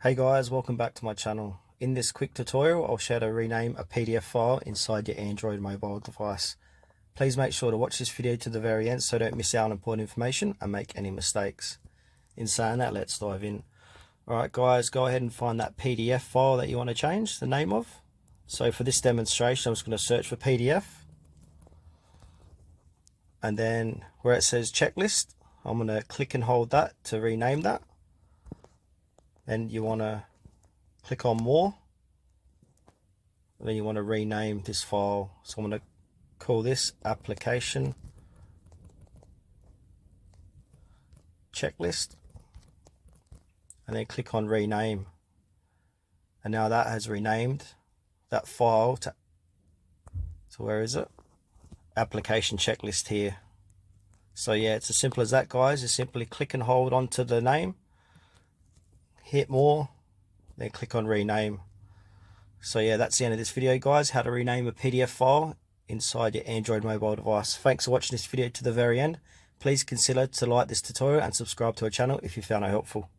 Hey guys, welcome back to my channel. In this quick tutorial, I'll show you how to rename a PDF file inside your Android mobile device. Please make sure to watch this video to the very end so don't miss out on important information and make any mistakes. In saying that, let's dive in. Alright guys, go ahead and find that PDF file that you want to change the name of. So for this demonstration, I'm just going to search for PDF. And then where it says checklist, I'm going to click and hold that to rename that. Then you want to click on more. And then you want to rename this file. So I'm going to call this application checklist. And then click on rename. And now that has renamed that file to where is it? Application checklist here. So yeah, it's as simple as that, guys. You simply click and hold onto the name, hit more, then click on rename. So yeah, that's the end of this video, guys. How to rename a PDF file inside your Android mobile device. Thanks for watching this video to the very end. Please consider to like this tutorial and subscribe to our channel if you found it helpful.